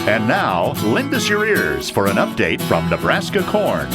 And now, lend us your ears for an update from Nebraska Corn.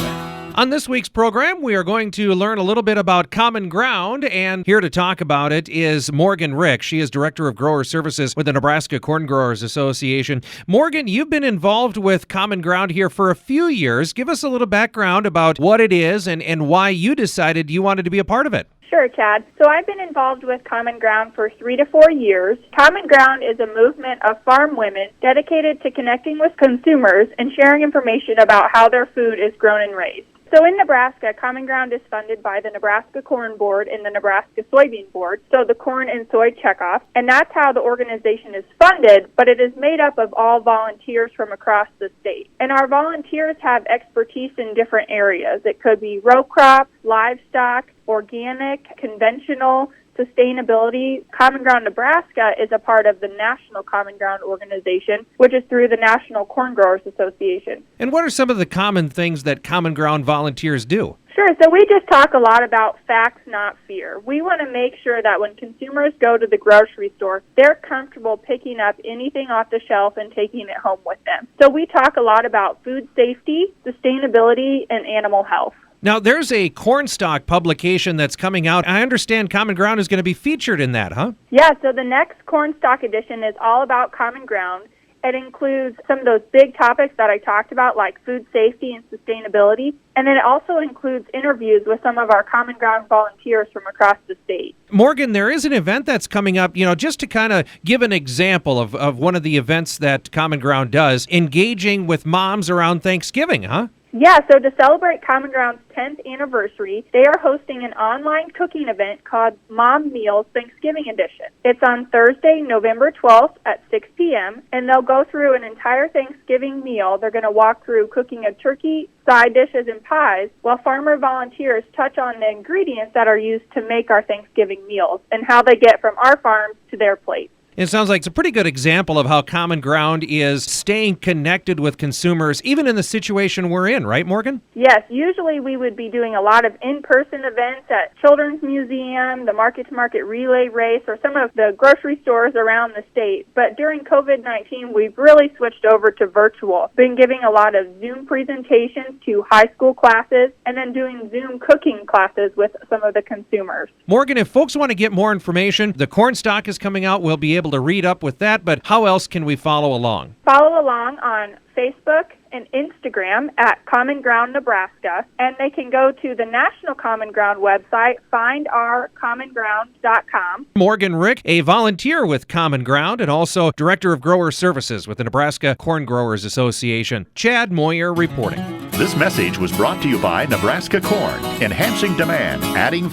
On this week's program, we are going to learn a little bit about Common Ground, and here to talk about it is Morgan Wrich. She is Director of Grower Services with the Nebraska Corn Growers Association. Morgan, you've been involved with Common Ground here for a few years. Give us a little background about what it is and why you decided you wanted to be a part of it. Sure, Chad. So I've been involved with Common Ground for 3 to 4 years. Common Ground is a movement of farm women dedicated to connecting with consumers and sharing information about how their food is grown and raised. So in Nebraska, Common Ground is funded by the Nebraska Corn Board and the Nebraska Soybean Board, so the corn and soy checkoff, and that's how the organization is funded, but it is made up of all volunteers from across the state. And our volunteers have expertise in different areas. It could be row crop, livestock, organic, conventional, sustainability. Common Ground Nebraska is a part of the National Common Ground organization, which is through the National Corn Growers Association. And what are some of the common things that Common Ground volunteers do? Sure. So we just talk a lot about facts, not fear. We want to make sure that when consumers go to the grocery store, they're comfortable picking up anything off the shelf and taking it home with them. So we talk a lot about food safety, sustainability, and animal health. Now, there's a corn stalk publication that's coming out. I understand Common Ground is going to be featured in that, huh? Yeah, so the next corn stalk edition is all about Common Ground. It includes some of those big topics that I talked about, like food safety and sustainability. And then it also includes interviews with some of our Common Ground volunteers from across the state. Morgan, there is an event that's coming up, just to kind of give an example of one of the events that Common Ground does, engaging with moms around Thanksgiving, huh? Yeah, so to celebrate Common Ground's 10th anniversary, they are hosting an online cooking event called Mom Meals Thanksgiving Edition. It's on Thursday, November 12th at 6 p.m., and they'll go through an entire Thanksgiving meal. They're going to walk through cooking a turkey, side dishes, and pies, while farmer volunteers touch on the ingredients that are used to make our Thanksgiving meals and how they get from our farms to their plates. It sounds like it's a pretty good example of how Common Ground is staying connected with consumers, even in the situation we're in, right, Morgan? Yes, usually we would be doing a lot of in-person events at Children's Museum, the Market-to-Market Relay Race, or some of the grocery stores around the state. But during COVID-19, we've really switched over to virtual. Been giving a lot of Zoom presentations to high school classes, and then doing Zoom cooking classes with some of the consumers. Morgan, if folks want to get more information, the corn stalk is coming out. We'll be able to read up with that, but how else can we follow along? Follow along on Facebook and Instagram at Common Ground Nebraska, and they can go to the National Common Ground website, findourcommonground.com. Morgan Wrich, a volunteer with Common Ground and also Director of Grower Services with the Nebraska Corn Growers Association. Chad Moyer reporting. This message was brought to you by Nebraska Corn, enhancing demand, adding